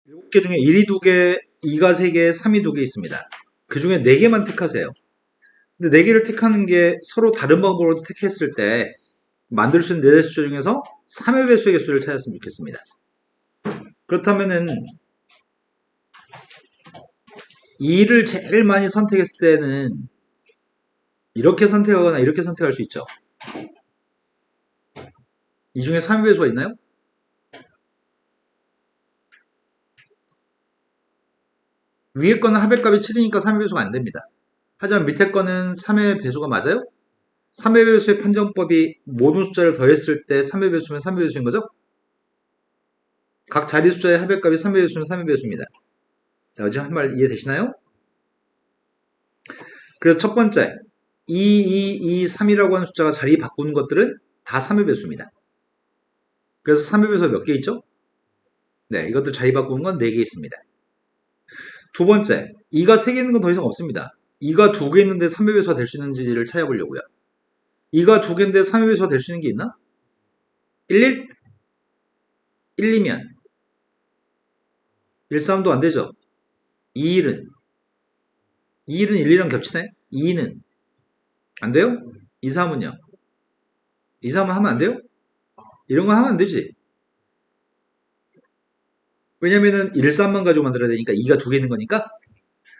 7개 중에 1이 2개, 2가 3개, 3이 2개 있습니다. 그 중에 4개만 택하세요. 근데 4개를 택하는 게 서로 다른 방법으로 택했을 때 만들 수 있는 4개 숫자 중에서 3의 배수의 개수를 찾았으면 좋겠습니다. 그렇다면은 2를 제일 많이 선택했을 때는 이렇게 선택하거나 이렇게 선택할 수 있죠. 이 중에 3의 배수가 있나요? 위에 거는 합의값이 7이니까 3의 배수가 안 됩니다. 하지만 밑에 거는 3의 배수가 맞아요? 3의 배수의 판정법이 모든 숫자를 더했을 때 3의 배수면 3의 배수인 거죠? 각 자리 숫자의 합의값이 3의 배수면 3의 배수입니다. 자, 지금 한 말 이해되시나요? 그래서 첫 번째, 2, 2, 2, 3이라고 하는 숫자가 자리 바꾸는 것들은 다 3의 배수입니다. 그래서 3의 배수가 몇 개 있죠? 네, 이것들 자리 바꾸는 건 4개 있습니다. 두 번째, 2가 3개 있는 건 더 이상 없습니다. 2가 2개 있는데 3의 배수가 될 수 있는지를 찾아보려고요. 2가 2개인데 3의 배수가 될 수 있는 게 있나? 1, 1이면 1, 3도 안 되죠. 2, 1은 1이랑 겹치네? 2는 안 돼요? 2, 3은요? 2, 3은 하면 안 돼요? 이런 거 하면 안 되지. 왜냐면은 1, 3만 가지고 만들어야 되니까 2가 2개 있는 거니까.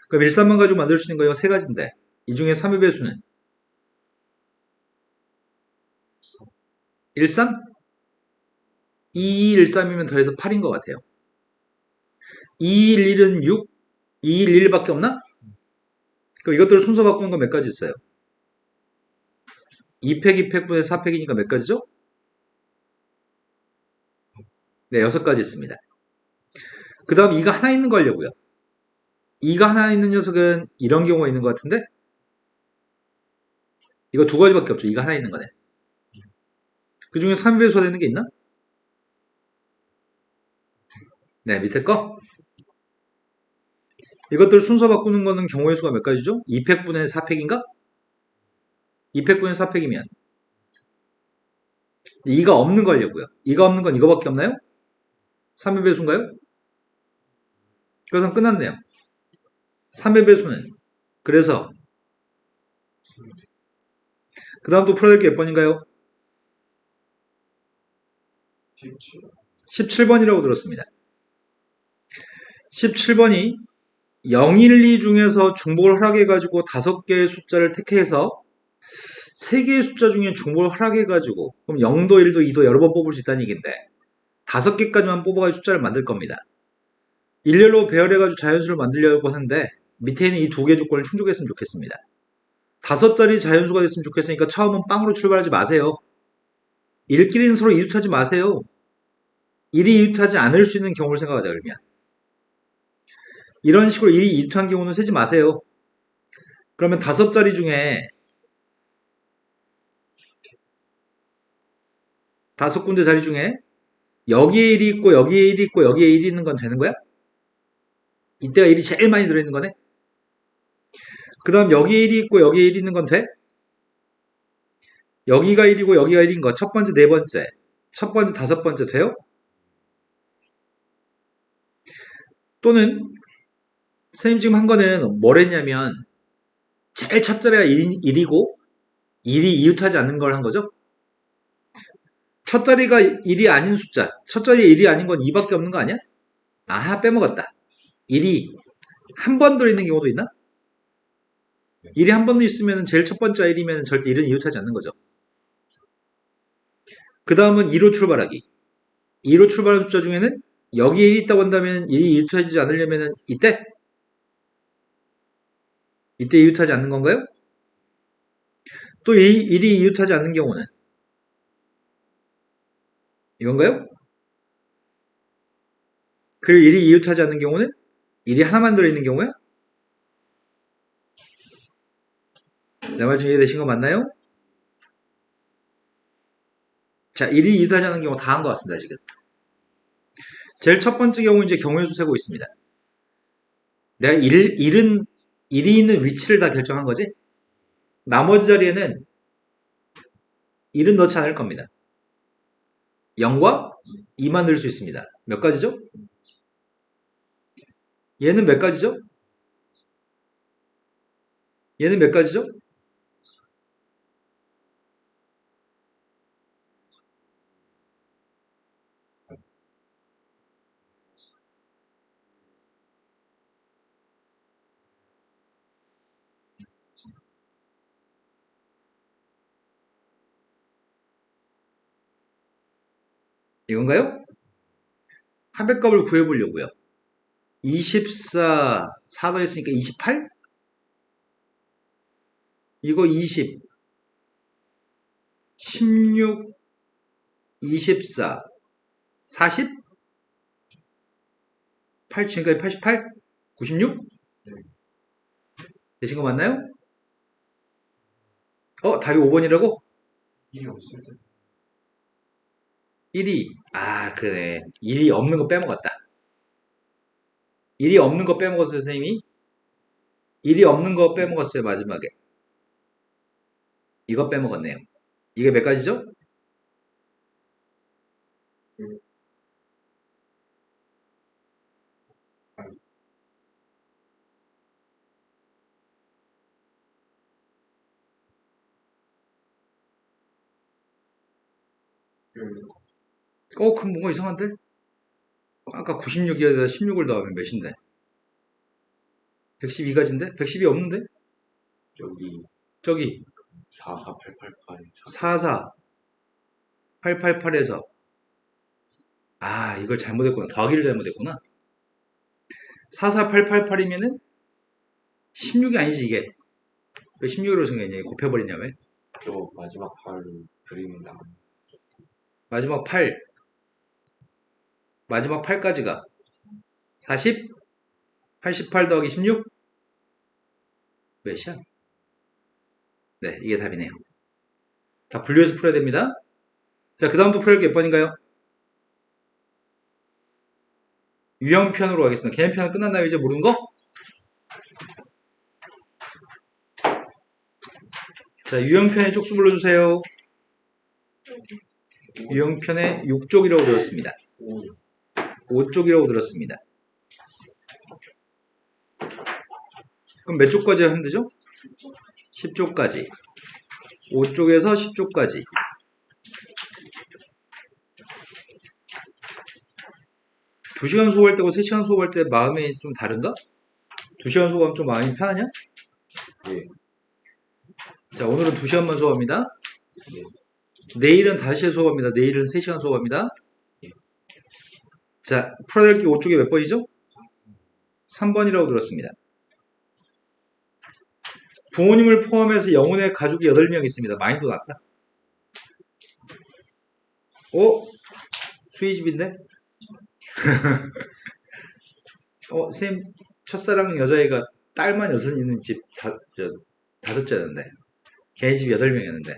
그럼 1, 3만 가지고 만들 수 있는 거가 3가지인데 이 중에 3의 배수는 1, 3? 2, 1, 3이면 더해서 8인 것 같아요. 2, 1, 1은 6? 2, 1, 1밖에 없나? 그럼 이것들을 순서 바꾸는 건 몇 가지 있어요? 2팩, 2팩분의 4팩이니까 몇 가지죠? 네, 6가지 있습니다. 그 다음 2가 하나 있는 거 하려고요. 2가 하나 있는 녀석은 이런 경우가 있는 것 같은데 이거 2가지밖에 없죠. 2가 하나 있는 거네. 그 중에 3의 배수가 되는 게 있나? 네, 밑에 거. 이것들 순서 바꾸는 거는 경우의 수가 몇 가지죠? 2팩분의 4팩인가? 2팩분의 4팩이면 2가 없는 거 하려고요. 2가 없는 건 이거밖에 없나요? 3의 배수인가요? 그래서 끝났네요. 3의 배수는 그래서 그 다음 또 풀어야 될 게 몇 번인가요? 17번이라고 들었습니다. 17번이 0, 1, 2 중에서 중복을 허락해가지고 5개의 숫자를 택해서 3개의 숫자 중에 중복을 허락해가지고 그럼 0도, 1도, 2도 여러 번 뽑을 수 있다는 얘기인데 5개까지만 뽑아가지고 숫자를 만들 겁니다. 일렬로 배열해가지고 자연수를 만들려고 하는데 밑에 있는 이 2개 조건을 충족했으면 좋겠습니다. 5자리 자연수가 됐으면 좋겠으니까 처음은 빵으로 출발하지 마세요. 1끼리는 서로 이웃하지 마세요. 1이 이웃하지 않을 수 있는 경우를 생각하자 그러면 이런 식으로 1이 이웃한 경우는 세지 마세요. 그러면 5자리 중에 5군데 자리 중에 여기에 1이 있고 여기에 1이 있고 여기에 1이 있는 건 되는 거야? 이때가 1이 제일 많이 들어있는 거네? 그 다음 여기에 1이 있고 여기에 1이 있는 건 돼? 여기가 1이고 여기가 1인 거 첫 번째, 네 번째, 첫 번째, 5번째 돼요? 또는 선생님 지금 한 거는 뭘 했냐면 제일 첫 자리가 1이고 1이 이웃하지 않는 걸 한 거죠? 첫 자리가 1이 아닌 숫자 첫 자리에 1이 아닌 건 2밖에 없는 거 아니야? 아하 빼먹었다. 1이 한 번 들어있는 경우도 있나? 1이 한 번 있으면 제일 첫 번째 1이면 절대 1은 이웃하지 않는 거죠. 그 다음은 2로 출발하기. 2로 출발한 숫자 중에는 여기에 1이 있다고 한다면 1이 이웃하지 않으려면 이때 이웃하지 않는 건가요? 또 1이 이웃하지 않는 경우는 이건가요? 그리고 1이 이웃하지 않는 경우는 1이 하나만 들어있는 경우야? 내 말 좀 이해되신 거 맞나요? 자, 1이 이웃하지 않는 경우 다 한 것 같습니다, 지금. 제일 첫 번째 경우 이제 경우의 수 세고 있습니다. 내가 1이 있는 위치를 다 결정한 거지? 나머지 자리에는 1은 넣지 않을 겁니다. 0과 2만 넣을 수 있습니다. 몇 가지죠? 얘는 몇 가지죠? 얘는 몇 가지죠? 이건가요? 합의값을 구해보려고요. 24, 4 더했으니까 28? 이거 20, 16, 24, 40? 8, 지금까지 88? 96? 되신 거 맞나요? 답이 5번이라고? 일이 없을 때 1이, 그래. 1이 없는 거 빼먹었다. 1이 없는 거 빼먹었어요, 선생님이? 1이 없는 거 빼먹었어요, 마지막에. 이거 빼먹었네요. 이게 몇 가지죠? 여기서 그럼 뭔가 이상한데? 아까 96이어서 16을 더하면 몇인데? 112가지인데? 110이 없는데? 여기 저기 44888에 44, 888에서 이걸 잘못했구나. 더하기를 잘못했구나. 44888이면은 16이 아니지 이게. 왜 16으로 생겼냐? 곱해버리냐 왜? 저 마지막 팔을 그립니다. 마지막 8, 마지막 8까지가 40, 88 더하기 16? 몇이야? 네, 이게 답이네요. 다 분류해서 풀어야 됩니다. 자, 그 다음도 풀어야 할 게 몇 번인가요? 유형편으로 가겠습니다. 개념편은 끝났나요? 이제 모르는 거? 자, 유형편에 쪽수 불러주세요. 유형편에 6쪽이라고 들었습니다. 5쪽이라고 들었습니다. 그럼 몇 쪽까지 하면 되죠? 10쪽까지. 5쪽에서 10쪽까지. 2시간 수업할 때고 3시간 수업할 때 마음이 좀 다른가? 2시간 수업하면 좀 마음이 편하냐? 예. 자, 오늘은 2시간만 수업합니다. 내일은 5시에 수업합니다. 내일은 3시간 수업합니다. 자, 풀어야 될 게 5쪽에 몇 번이죠? 3번이라고 들었습니다. 부모님을 포함해서 영혼의 가족이 8명 있습니다. 많이 도 났다. 수희집인데? 선생님, 첫사랑 여자애가 딸만 6 있는 집 5째였는데. 걔네 집이 8명이었는데.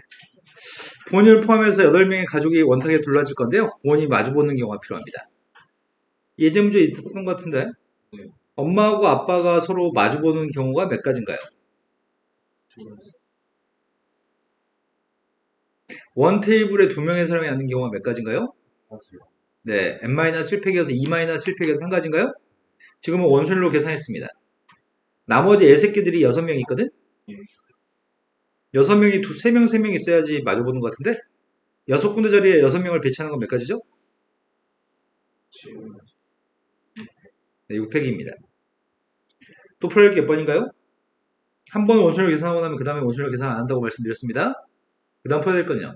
부모님을 포함해서 8명의 가족이 원탁에 둘러앉을 건데요. 부모님이 마주보는 경우가 필요합니다. 예제 문제 있었던 것 같은데. 엄마하고 아빠가 서로 마주보는 경우가 몇 가지인가요? 원 테이블에 2명의 사람이 앉는 경우가 몇 가지인가요? 네, n-1팩이어서 2-1팩이어서 한 가지인가요? 지금은 원순위로 계산했습니다. 나머지 애새끼들이 6명 있거든? 6명이 3명, 3명 있어야지 마주보는 것 같은데? 6군데 자리에 6명을 배치하는 건 몇 가지죠? 네, 6팩입니다. 또 풀어야 할 게 몇 번인가요? 한 번 원순위로 계산하고 나면 그 다음에 원순위로 계산 안 한다고 말씀드렸습니다. 그 다음 풀어야 될 건요?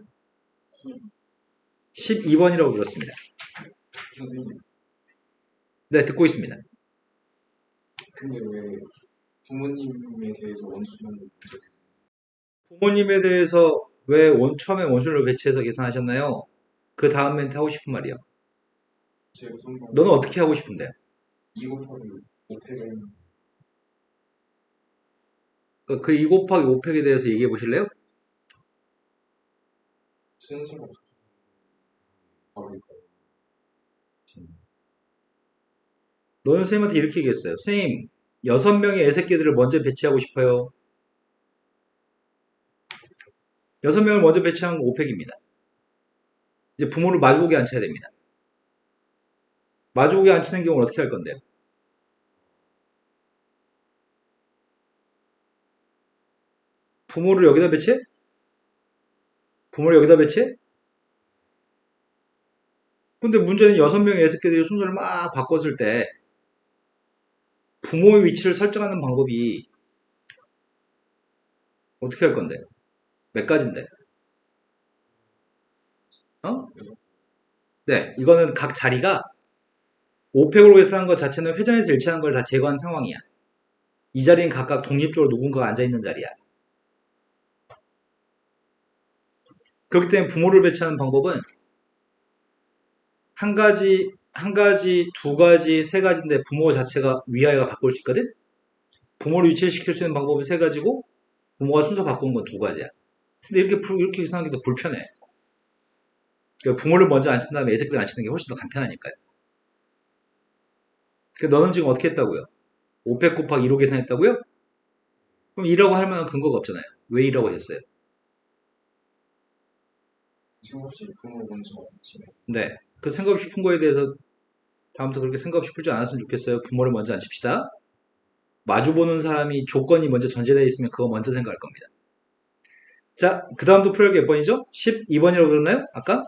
12번이라고 들었습니다. 선생님, 네, 듣고 있습니다. 근데 왜 부모님에 대해서 원수는 부모님에 대해서 왜 처음에 원순위로 배치해서 계산하셨나요? 그 다음 멘트 하고 싶은 말이요. 제 무슨 말 너는 어떻게 하고 싶은데? 2 곱하기 5팩은 그 2 곱하기 5팩에 대해서 얘기해 보실래요? 순서가 바로 너는 선생님한테 이렇게 얘기했어요. 선생님, 6명의 애새끼들을 먼저 배치하고 싶어요. 6명을 먼저 배치한 건 5팩입니다. 이제 부모를 마주보게 앉혀야 됩니다. 마주보게 앉히는 경우는 어떻게 할 건데요? 부모를 여기다 배치해? 부모를 여기다 배치해? 근데 문제는 6명의 애새끼들이 순서를 막 바꿨을 때 부모의 위치를 설정하는 방법이 어떻게 할 건데? 몇 가지인데? 어? 네, 이거는 각 자리가 오펙으로 계산한 것 자체는 회전에서 일치하는 걸 다 제거한 상황이야. 이 자리는 각각 독립적으로 누군가가 앉아있는 자리야. 그렇기 때문에 부모를 배치하는 방법은 한 가지, 두 가지, 세 가지인데 부모 자체가 위아래가 바꿀 수 있거든? 부모를 위치를 시킬 수 있는 방법은 세 가지고 부모가 순서 바꾸는 건 두 가지야. 근데 이렇게 계산하기도 불편해. 그러니까 부모를 먼저 앉힌 다음에 애새끼를 앉히는 게 훨씬 더 간편하니까요. 그러니까 너는 지금 어떻게 했다고요? 500 곱하기 2로 계산했다고요? 그럼 2라고 할 만한 근거가 없잖아요. 왜 2라고 했어요? 생각 없이 부모 먼저 치네. 네. 그 생각 없이 푼 거에 대해서 다음부터 그렇게 생각 없이 풀지 않았으면 좋겠어요. 부모를 먼저 앉힙시다. 마주보는 사람이 조건이 먼저 전제되어 있으면 그거 먼저 생각할 겁니다. 자, 그 다음도 풀기 몇 번이죠? 12번이라고 들었나요? 아까?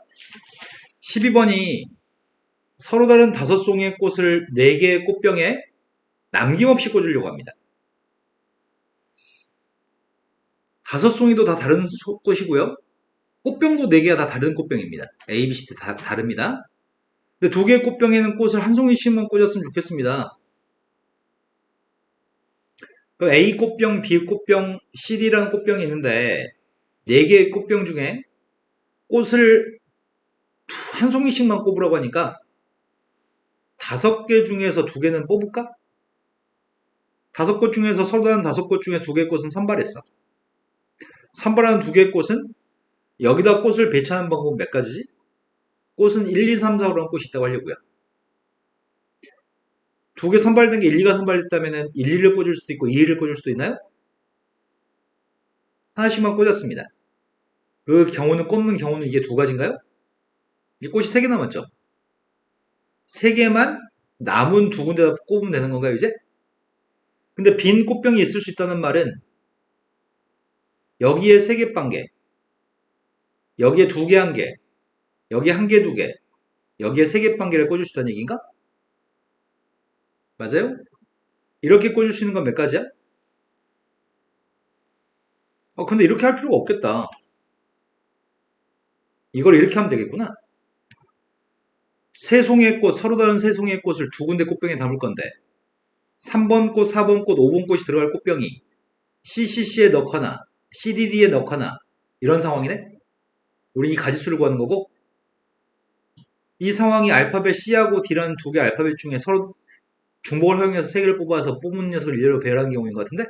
12번이 서로 다른 5송이의 꽃을 4개의 꽃병에 남김없이 꽂으려고 합니다. 5송이도 다 다른 꽃이고요. 꽃병도 4개가 다 다른 꽃병입니다. A, B, C 다 다릅니다. 근데 2개의 꽃병에는 꽃을 한 송이씩만 꽂았으면 좋겠습니다. 그럼 A 꽃병, B 꽃병, CD라는 꽃병이 있는데 4개의 꽃병 중에 꽃을 한 송이씩만 꼽으라고 하니까 5개 중에서 2개는 뽑을까? 5꽃 중에서 서로 다른 5꽃 중에 2개의 꽃은 선발했어. 선발하는 2개의 꽃은 여기다 꽃을 배치하는 방법은 몇 가지지? 꽃은 1, 2, 3, 4로 한 꽃이 있다고 하려고요. 2개 선발된 게 1, 2가 선발됐다면 1, 2를 꽂을 수도 있고 2, 2를 꽂을 수도 있나요? 하나씩만 꽂았습니다. 그 경우는 꼽는 경우는 이게 2가지인가요? 이제 꽃이 3개 남았죠? 3개만 남은 2군데다 꼽으면 되는 건가요, 이제? 근데 빈 꽃병이 있을 수 있다는 말은 여기에 3개 빵개, 여기에 2개 1개, 여기에 1개 2개, 여기에 3개 빵개를 꽂을 수 있다는 얘기인가? 맞아요? 이렇게 꽂을 수 있는 건 몇 가지야? 근데 이렇게 할 필요가 없겠다. 이걸 이렇게 하면 되겠구나. 세 송이의 꽃, 서로 다른 세 송이의 꽃을 2군데 꽃병에 담을 건데 3번 꽃, 4번 꽃, 5번 꽃이 들어갈 꽃병이 CCC에 넣거나 CDD에 넣거나 이런 상황이네? 우리 이 가지수를 구하는 거고 이 상황이 알파벳 C하고 D라는 2개 알파벳 중에 서로 중복을 허용해서 3개를 뽑아서 뽑은 녀석을 일렬로 배열한 경우인 것 같은데?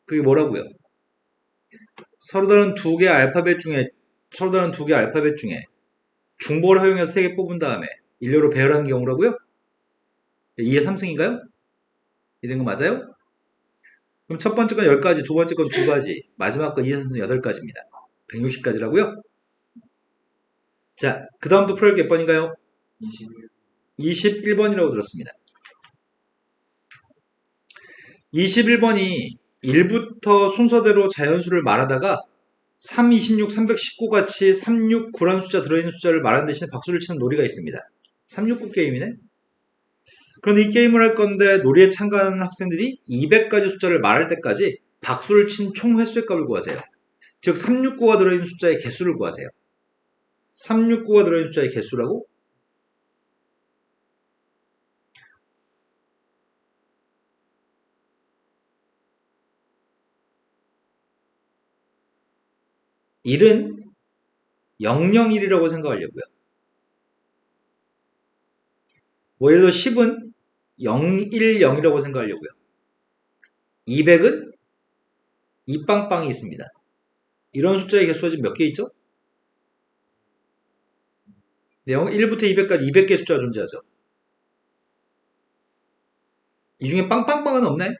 그게 뭐라고요? 서로 다른 2개 알파벳 중에 중복을 허용해서 3개 뽑은 다음에 일렬로 배열한 경우라고요? 2의 3승인가요? 이된 거 맞아요? 그럼 첫 번째 건 10가지, 두 번째 건 2가지, 마지막 건 2의 3승 8가지입니다. 160가지라고요? 자, 그 다음도 풀기 몇 번인가요? 21번이라고 들었습니다. 21번이 1부터 순서대로 자연수를 말하다가 3, 26, 319 같이 369라는 숫자 들어있는 숫자를 말하는 대신에 박수를 치는 놀이가 있습니다. 369 게임이네? 그런데 이 게임을 할 건데 놀이에 참가하는 학생들이 200가지 숫자를 말할 때까지 박수를 친 총 횟수의 값을 구하세요. 즉 369가 들어있는 숫자의 개수를 구하세요. 369가 들어있는 숫자의 개수라고? (1은) 001이라고 생각하려고요. 뭐 예를 들어 10은 010이라고 생각하려고요. 200은 2빵빵이 있습니다. 이런 숫자의 개수가 지금 몇 개 있죠? 1부터 200까지 200개의 숫자가 존재하죠. 이 중에 빵빵빵은 없나요?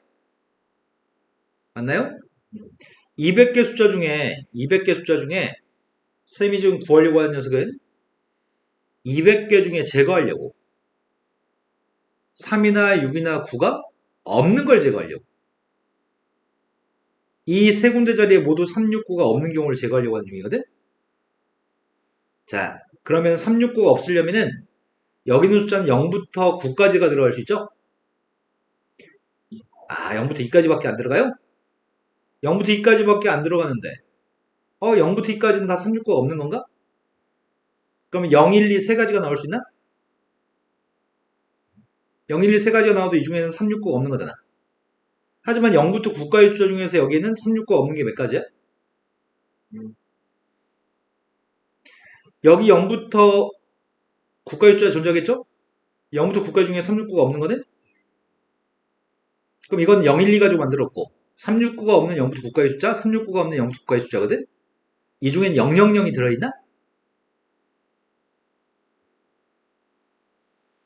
맞나요? 200개 숫자 중에 쌤이 지금 구하려고 하는 녀석은 200개 중에 제거하려고 3이나 6이나 9가 없는 걸 제거하려고 이 세 군데 자리에 모두 369가 없는 경우를 제거하려고 하는 중이거든. 자, 그러면 369가 없으려면은 여기 있는 숫자는 0부터 9까지가 들어갈 수 있죠? 아, 0부터 2까지밖에 안 들어가요? 0부터 2까지밖에 안 들어가는데 0부터 2까지는 다 369가 없는 건가? 그러면 0, 1, 2 세 가지가 나올 수 있나? 0, 1, 2 세 가지가 나와도 이 중에는 369가 없는 거잖아. 하지만 0부터 9까지 숫자 중에서 여기에는 369가 없는 게 몇 가지야? 여기 0부터 9까지 숫자 존재하겠죠? 0부터 9까지 중에 369가 없는 거네? 그럼 이건 0, 1, 2 가지고 만들었고 369가 없는 0부터 9까지 숫자, 369가 없는 0부터 9까지 숫자거든? 이 중엔 000이 들어있나?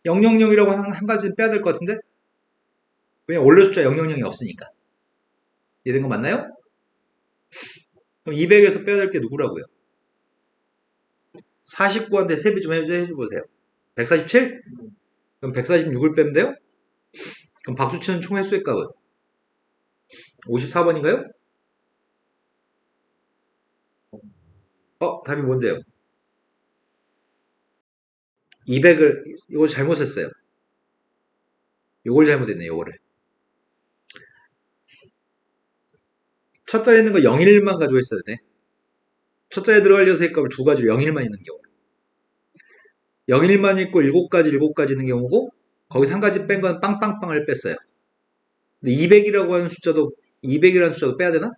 000이라고 한 가지는 빼야 될 것 같은데? 왜냐면 원래 숫자 000이 없으니까. 이해된 거 맞나요? 그럼 200에서 빼야 될 게 누구라고요? 49한테 세비 좀 해보세요. 147? 그럼 146을 빼면 돼요? 그럼 박수치는 총 횟수의 값은? 54번인가요? 답이 뭔데요? 200을, 이거 잘못했어요. 요걸 잘못했네, 요거를. 첫 자리에 있는 거 0일만 가지고 있어야 돼. 첫 자리에 들어갈 녀석의 값을 두 가지로 0일만 있는 경우. 0일만 있고 7가지 있는 경우고, 거기서 한 가지 뺀 건 빵빵빵을 뺐어요. 근데 200이라고 하는 숫자도, 200이라는 숫자도 빼야 되나?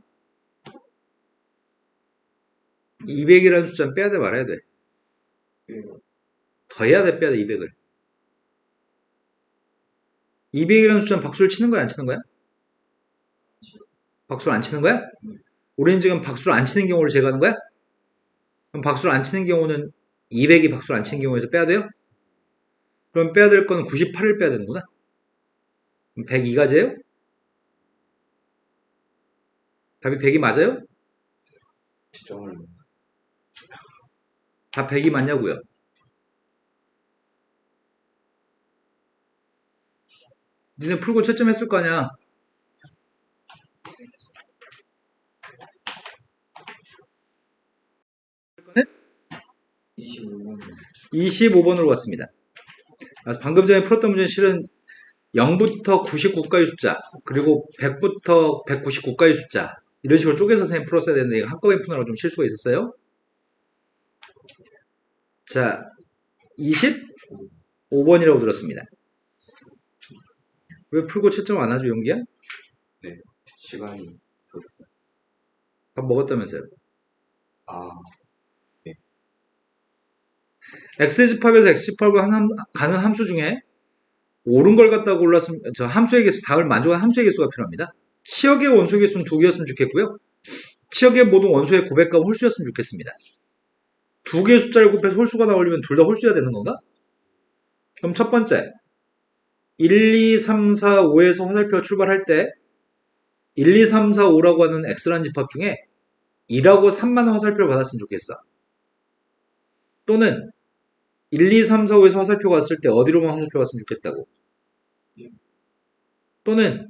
200이라는 숫자는 빼야 돼, 말아야 돼? 더 해야 돼, 빼야 돼, 200을. 200이라는 숫자는 박수를 치는 거야, 안 치는 거야? 박수를 안 치는 거야? 우리는 지금 박수를 안 치는 경우를 제거하는 거야? 그럼 박수를 안 치는 경우는 200이 박수를 안 치는 경우에서 빼야 돼요? 그럼 빼야 될 거는 98을 빼야 되는구나. 그럼 102가지예요? 답이 100이 맞아요? 지정을 답 100이 맞냐고요? 니네 풀고 채점 했을 거 아니야? 25번 25번으로 왔습니다. 방금 전에 풀었던 문제는 실은 0부터 99까지 숫자, 그리고 100부터 199까지 숫자, 이런 식으로 쪼개서 선생님 풀었어야 되는데 한꺼번에 푸느라고 좀 실수가 있었어요. 자, 25번이라고 들었습니다. 왜 풀고 채점 안 하죠, 용기야? 네 시간이 있었어요. 밥 먹었다면서요? 아 x집합에서 x집합을 가는 함수 중에 옳은 걸 갖다 골랐으면 저 함수의 개수, 답을 만족한 함수의 개수가 필요합니다. 치역의 원소의 개수는 2개였으면 좋겠고요. 치역의 모든 원소의 고백값은 홀수였으면 좋겠습니다. 두 개의 숫자를 곱해서 홀수가 나오려면 둘 다 홀수여야 되는 건가? 그럼 첫 번째 1, 2, 3, 4, 5에서 화살표가 출발할 때 1, 2, 3, 4, 5라고 하는 x라는 집합 중에 2라고 3만 화살표를 받았으면 좋겠어. 또는 1, 2, 3, 4, 5에서 화살표가 왔을 때 어디로만 화살표가 왔으면 좋겠다고. 또는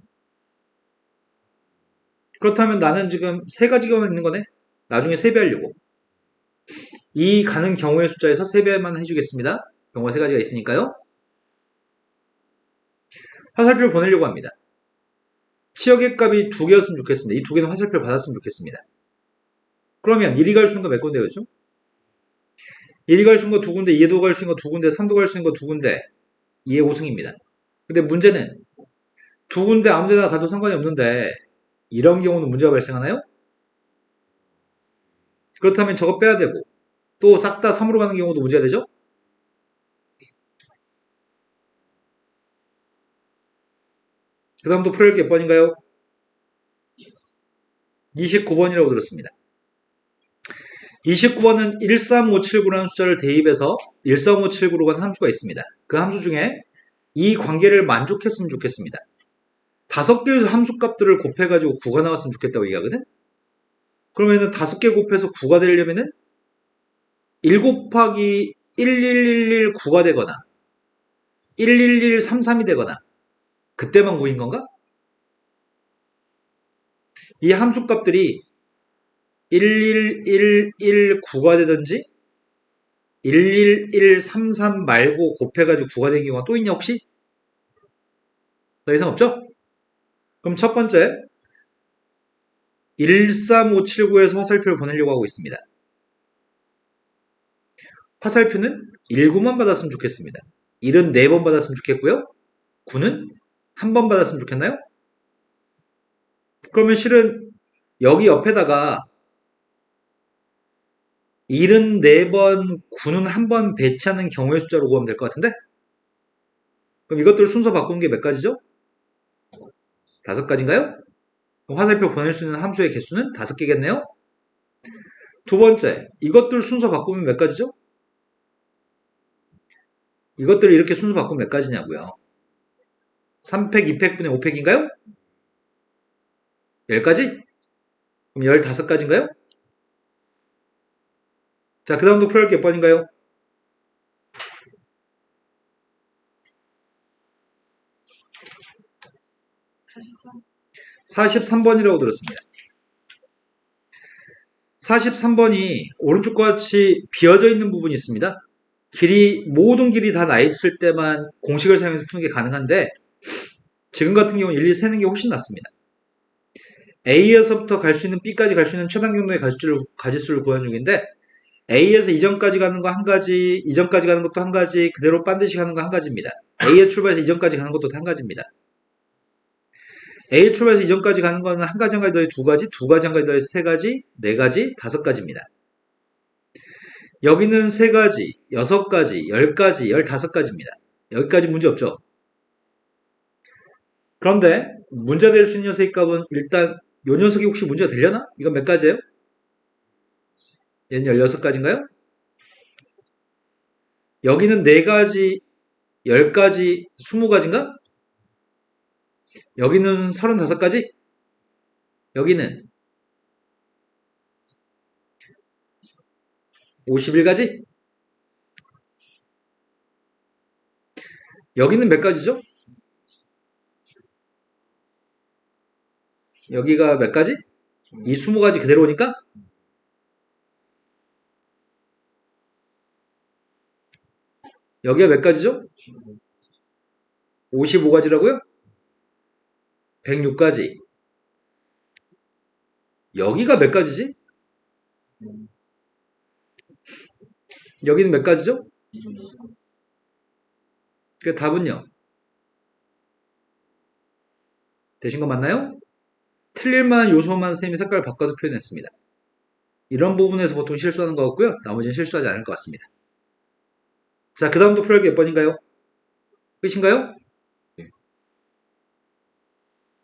그렇다면 나는 지금 세 가지가 있는 거네. 나중에 세배하려고. 이 가는 경우의 숫자에서 세배만 해주겠습니다. 경우가 세 가지가 있으니까요. 화살표를 보내려고 합니다. 치역의 값이 2개였으면 좋겠습니다. 이 2개는 화살표를 받았으면 좋겠습니다. 그러면 1이 갈 수 있는 거 몇 군데 그렇죠? 1이 갈 수 있는 거 2군데, 2도 갈 수 있는 거 2군데, 3도 갈 수 있는 거 2군데, 2의 5승입니다. 근데 문제는 2군데 아무 데나 가도 상관이 없는데 이런 경우는 문제가 발생하나요? 그렇다면 저거 빼야 되고 또 싹 다 3으로 가는 경우도 문제가 되죠? 그 다음 또 풀어야 할 게 몇 번인가요? 29번이라고 들었습니다. 29번은 13579라는 숫자를 대입해서 13579로 가는 함수가 있습니다. 그 함수 중에 이 관계를 만족했으면 좋겠습니다. 5개의 함수값들을 곱해가지고 9가 나왔으면 좋겠다고 얘기하거든? 그러면은 5개 곱해서 9가 되려면은 1 곱하기 1111 9가 되거나 11133이 되거나 그때만 9인 건가? 이 함수값들이 11119가 되든지 11133 말고 곱해가지고 9가 되는 경우가 또 있냐 혹시? 더 이상 없죠? 그럼 첫 번째 13579에서 화살표를 보내려고 하고 있습니다. 화살표는 19만 받았으면 좋겠습니다. 74번 받았으면 좋겠고요. 9는 한 번 받았으면 좋겠나요? 그러면 실은 여기 옆에다가 74번 9는 한 번 배치하는 경우의 숫자로 구하면 될 것 같은데? 그럼 이것들 순서 바꾸는 게 몇 가지죠? 5가지인가요? 그럼 화살표 보낼 수 있는 함수의 개수는 5개겠네요? 두 번째, 이것들 순서 바꾸면 몇 가지죠? 이것들을 이렇게 순서 바꾸면 몇 가지냐고요? 3팩, 2팩분의 5팩인가요? 10가지? 그럼 15가지인가요? 자, 그 다음도 풀어할 게 몇 번인가요? 43번이라고 들었습니다. 43번이 오른쪽과 같이 비어져 있는 부분이 있습니다. 모든 길이 다 나 있을 때만 공식을 사용해서 푸는 게 가능한데 지금 같은 경우는 일일이 세는 게 훨씬 낫습니다. A에서부터 갈 수 있는 B까지 갈 수 있는 최단 경로의 가지수를 구하는 중인데 A에서 이전까지 가는 거 한 가지, 이전까지 가는 것도 한 가지, 그대로 반드시 가는 거 한 가지입니다. A에 출발해서 이전까지 가는 것도 한 가지입니다. A에 출발해서 이전까지 가는 거는 한 가지 한 가지 더해 두 가지, 두 가지 한 가지 더해 세 가지, 네 가지, 5가지입니다. 여기는 3가지, 6가지, 10가지, 15가지입니다. 여기까지 문제 없죠? 그런데 문제 될 수 있는 녀석의 값은 일단 요 녀석이 혹시 문제가 되려나? 이건 몇 가지예요? 얘는 16가지인가요? 여기는 4가지, 10가지, 20가지인가? 여기는 35가지? 여기는 51가지? 여기는 몇 가지죠? 여기가 몇 가지? 이 20가지 그대로 오니까? 여기가 몇 가지죠? 55가지라고요? 106가지. 여기가 몇 가지지? 여기는 몇 가지죠? 그 답은요? 되신 거 맞나요? 틀릴만한 요소만 선생님이 색깔을 바꿔서 표현했습니다. 이런 부분에서 보통 실수하는 것 같고요. 나머지는 실수하지 않을 것 같습니다. 자, 그 다음도 풀어야 몇 번인가요? 끝인가요?